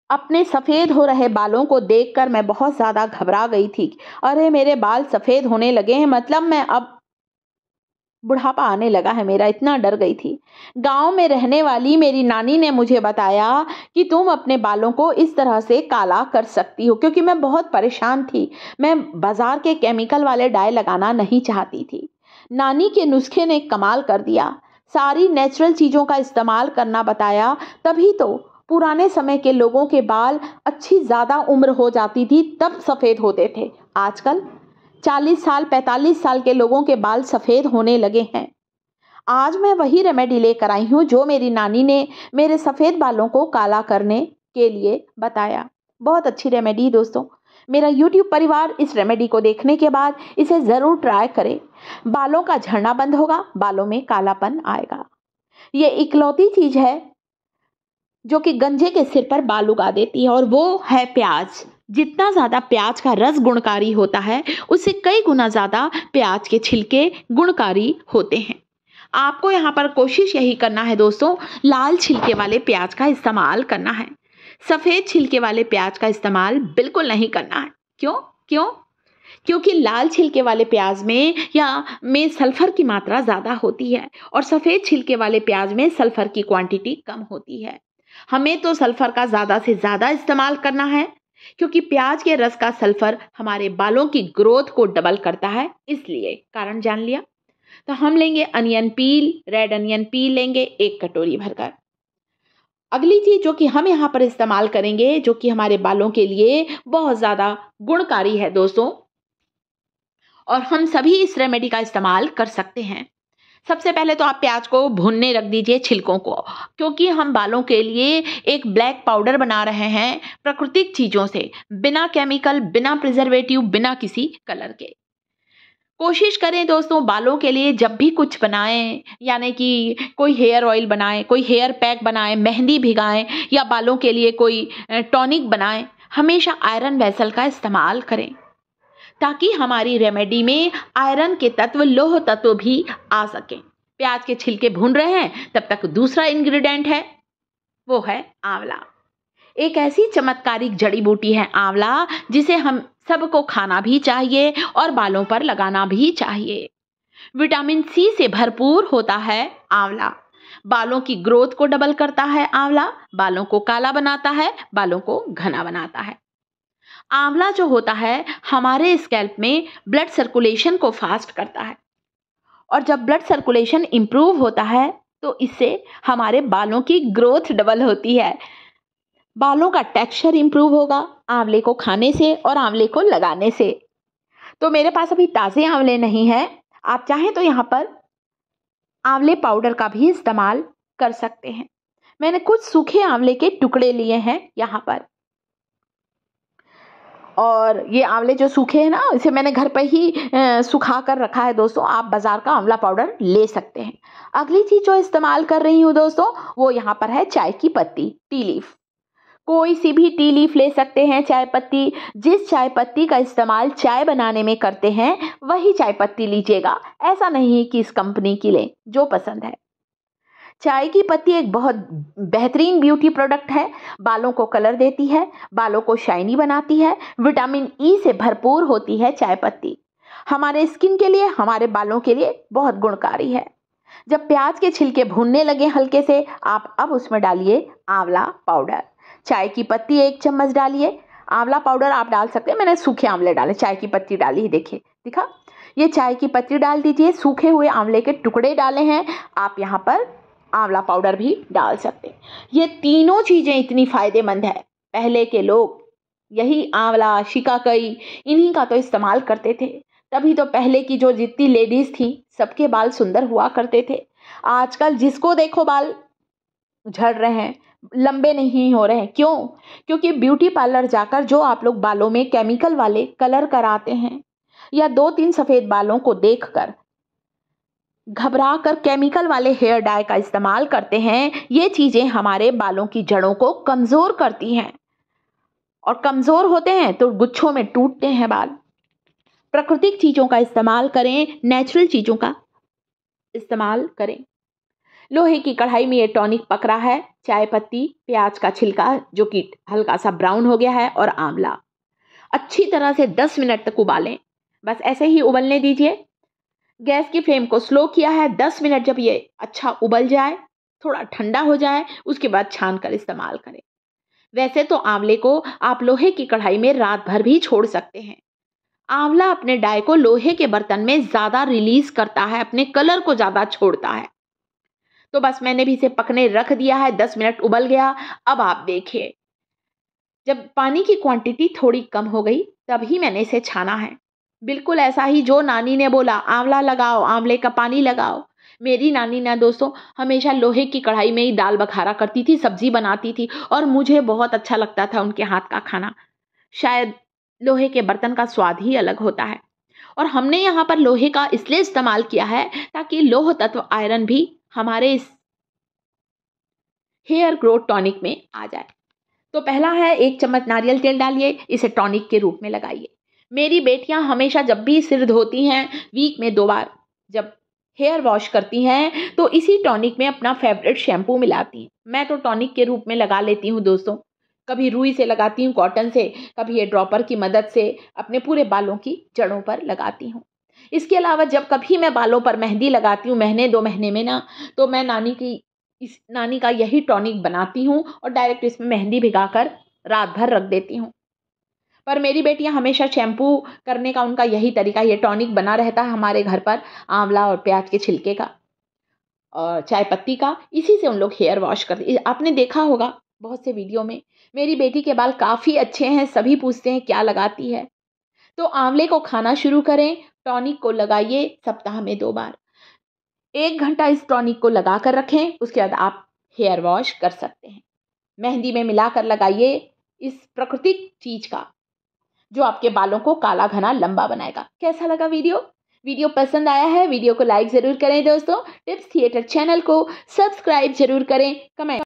अपने सफ़ेद हो रहे बालों को देखकर मैं बहुत ज़्यादा घबरा गई थी। अरे मेरे बाल सफ़ेद होने लगे हैं, मतलब मैं अब बुढ़ापा आने लगा है मेरा, इतना डर गई थी। गांव में रहने वाली मेरी नानी ने मुझे बताया कि तुम अपने बालों को इस तरह से काला कर सकती हो, क्योंकि मैं बहुत परेशान थी। मैं बाजार के केमिकल वाले डाई लगाना नहीं चाहती थी। नानी के नुस्खे ने कमाल कर दिया। सारी नेचुरल चीज़ों का इस्तेमाल करना बताया, तभी तो पुराने समय के लोगों के बाल अच्छी ज़्यादा उम्र हो जाती थी, तब सफ़ेद होते थे। आजकल 40 साल 45 साल के लोगों के बाल सफ़ेद होने लगे हैं। आज मैं वही रेमेडी लेकर आई हूँ जो मेरी नानी ने मेरे सफ़ेद बालों को काला करने के लिए बताया। बहुत अच्छी रेमेडी दोस्तों। मेरा YouTube परिवार इस रेमेडी को देखने के बाद इसे ज़रूर ट्राई करें। बालों का झड़ना बंद होगा, बालों में कालापन आएगा। ये इकलौती चीज़ है जो कि गंजे के सिर पर बाल उगा देती है, और वो है प्याज। जितना ज़्यादा प्याज का रस गुणकारी होता है, उससे कई गुना ज़्यादा प्याज के छिलके गुणकारी होते हैं। आपको यहाँ पर कोशिश यही करना है दोस्तों, लाल छिलके वाले प्याज का इस्तेमाल करना है। सफ़ेद छिलके वाले प्याज का इस्तेमाल बिल्कुल नहीं करना है। क्यों क्यों? क्योंकि लाल छिलके वाले प्याज में सल्फर की मात्रा ज़्यादा होती है, और सफ़ेद छिलके वाले प्याज में सल्फर की क्वांटिटी कम होती है। हमें तो सल्फर का ज़्यादा से ज़्यादा इस्तेमाल करना है, क्योंकि प्याज के रस का सल्फर हमारे बालों की ग्रोथ को डबल करता है। इसलिए कारण जान लिया। तो हम लेंगे अनियन पील, रेड अनियन पील लेंगे 1 कटोरी भरकर। अगली चीज जो कि हम यहाँ पर इस्तेमाल करेंगे, जो कि हमारे बालों के लिए बहुत ज़्यादा गुणकारी है दोस्तों, और हम सभी इस रेमेडी का इस्तेमाल कर सकते हैं। सबसे पहले तो आप प्याज को भूनने रख दीजिए, छिलकों को, क्योंकि हम बालों के लिए एक ब्लैक पाउडर बना रहे हैं प्राकृतिक चीज़ों से, बिना केमिकल, बिना प्रिजर्वेटिव, बिना किसी कलर के। कोशिश करें दोस्तों, बालों के लिए जब भी कुछ बनाएं, यानी कि कोई हेयर ऑयल बनाएं, कोई हेयर पैक बनाएं, मेहंदी भिगाएं, या बालों के लिए कोई टॉनिक बनाएं, हमेशा आयरन वेसल का इस्तेमाल करें, ताकि हमारी रेमेडी में आयरन के तत्व, लोह तत्व भी आ सकें। प्याज के छिलके भून रहे हैं, तब तक दूसरा इंग्रेडिएंट है, वो है आंवला। एक ऐसी चमत्कारिक जड़ी बूटी है आंवला, जिसे हम सबको खाना भी चाहिए और बालों पर लगाना भी चाहिए। विटामिन सी से भरपूर होता है आंवला। बालों की ग्रोथ को डबल करता है आंवला, बालों को काला बनाता है, बालों को घना बनाता है। आंवला जो होता है हमारे स्कैल्प में ब्लड सर्कुलेशन को फास्ट करता है, और जब ब्लड सर्कुलेशन इंप्रूव होता है तो इससे हमारे बालों की ग्रोथ डबल होती है। बालों का टेक्सचर इंप्रूव होगा आंवले को खाने से और आंवले को लगाने से। तो मेरे पास अभी ताज़े आंवले नहीं है, आप चाहें तो यहाँ पर आंवले पाउडर का भी इस्तेमाल कर सकते हैं। मैंने कुछ सूखे आंवले के टुकड़े लिए हैं यहाँ पर, और ये आंवले जो सूखे हैं ना, इसे मैंने घर पर ही सुखा कर रखा है दोस्तों। आप बाजार का आंवला पाउडर ले सकते हैं। अगली चीज़ जो इस्तेमाल कर रही हूँ दोस्तों, वो यहाँ पर है चाय की पत्ती, टी लीफ। कोई सी भी टी लीफ ले सकते हैं, चाय पत्ती। जिस चाय पत्ती का इस्तेमाल चाय बनाने में करते हैं वही चाय पत्ती लीजिएगा। ऐसा नहीं है कि इस कंपनी की लें, जो पसंद है। चाय की पत्ती एक बहुत बेहतरीन ब्यूटी प्रोडक्ट है। बालों को कलर देती है, बालों को शाइनी बनाती है, विटामिन ई से भरपूर होती है चाय पत्ती। हमारे स्किन के लिए, हमारे बालों के लिए बहुत गुणकारी है। जब प्याज के छिलके भूनने लगे हल्के से, आप अब उसमें डालिए आंवला पाउडर। चाय की पत्ती 1 चम्मच डालिए। आंवला पाउडर आप डाल सकते हैं, मैंने सूखे आंवले डाले, चाय की पत्ती डाली, देखिए दिखा। ये चाय की पत्ती डाल दीजिए, सूखे हुए आंवले के टुकड़े डाले हैं, आप यहाँ पर आंवला पाउडर भी डाल सकते हैं। ये तीनों चीज़ें इतनी फ़ायदेमंद है। पहले के लोग यही आंवला, शिकाकाई, इन्हीं का तो इस्तेमाल करते थे। तभी तो पहले की जो जितनी लेडीज़ थी सबके बाल सुंदर हुआ करते थे। आजकल जिसको देखो बाल झड़ रहे हैं, लंबे नहीं हो रहे हैं। क्यों? क्योंकि ब्यूटी पार्लर जाकर जो आप लोग बालों में केमिकल वाले कलर कराते हैं, या 2-3 सफ़ेद बालों को देखकर घबरा कर केमिकल वाले हेयर डाई का इस्तेमाल करते हैं, ये चीज़ें हमारे बालों की जड़ों को कमज़ोर करती हैं, और कमज़ोर होते हैं तो गुच्छों में टूटते हैं बाल। प्राकृतिक चीज़ों का इस्तेमाल करें, नेचुरल चीज़ों का इस्तेमाल करें। लोहे की कढ़ाई में ये टॉनिक पक रहा है। चाय पत्ती, प्याज का छिलका जो कि हल्का सा ब्राउन हो गया है और आंवला। अच्छी तरह से 10 मिनट तक उबालें। बस ऐसे ही उबलने दीजिए। गैस की फ्लेम को स्लो किया है। 10 मिनट जब ये अच्छा उबल जाए, थोड़ा ठंडा हो जाए, उसके बाद छान कर इस्तेमाल करें। वैसे तो आंवले को आप लोहे की कढ़ाई में रात भर भी छोड़ सकते हैं। आंवला अपने डाई को लोहे के बर्तन में ज्यादा रिलीज करता है, अपने कलर को ज्यादा छोड़ता है। तो बस मैंने भी इसे पकने रख दिया है। 10 मिनट उबल गया। अब आप देखिए, जब पानी की क्वांटिटी थोड़ी कम हो गई तभी मैंने इसे छाना है। बिल्कुल ऐसा ही जो नानी ने बोला, आंवला लगाओ, आंवले का पानी लगाओ। मेरी नानी ना दोस्तों हमेशा लोहे की कढ़ाई में ही दाल बघारा करती थी, सब्जी बनाती थी और मुझे बहुत अच्छा लगता था उनके हाथ का खाना। शायद लोहे के बर्तन का स्वाद ही अलग होता है। और हमने यहाँ पर लोहे का इसलिए इस्तेमाल किया है ताकि लौह तत्व आयरन भी हमारे इस हेयर ग्रोथ टॉनिक में आ जाए। तो पहला है 1 चम्मच नारियल तेल डालिए, इसे टॉनिक के रूप में लगाइए। मेरी बेटियां हमेशा जब भी सिर धोती हैं, वीक में 2 बार जब हेयर वॉश करती हैं, तो इसी टॉनिक में अपना फेवरेट शैम्पू मिलाती हैं। मैं तो टॉनिक के रूप में लगा लेती हूँ दोस्तों। कभी रुई से लगाती हूँ, कॉटन से, कभी ये ड्रॉपर की मदद से अपने पूरे बालों की जड़ों पर लगाती हूँ। इसके अलावा जब कभी मैं बालों पर मेहंदी लगाती हूँ, महीने 2 महीने में ना, तो मैं नानी का यही टॉनिक बनाती हूँ और डायरेक्ट इसमें मेहंदी भिगाकर रात भर रख देती हूँ। पर मेरी बेटियां हमेशा शैम्पू करने का उनका यही तरीका, ये टॉनिक बना रहता है हमारे घर पर आंवला और प्याज के छिलके का और चाय पत्ती का, इसी से उन लोग हेयर वॉश करते। आपने देखा होगा बहुत से वीडियो में, मेरी बेटी के बाल काफ़ी अच्छे हैं, सभी पूछते हैं क्या लगाती है। तो आंवले को खाना शुरू करें, टॉनिक को लगाइए सप्ताह में 2 बार। 1 घंटा इस टॉनिक को लगा कर रखें, उसके बाद आप हेयर वॉश कर सकते हैं। मेहंदी में मिलाकर लगाइए इस प्राकृतिक चीज का, जो आपके बालों को काला घना लंबा बनाएगा। कैसा लगा वीडियो पसंद आया है, वीडियो को लाइक जरूर करें दोस्तों। टिप्स थिएटर चैनल को सब्सक्राइब जरूर करें, कमेंट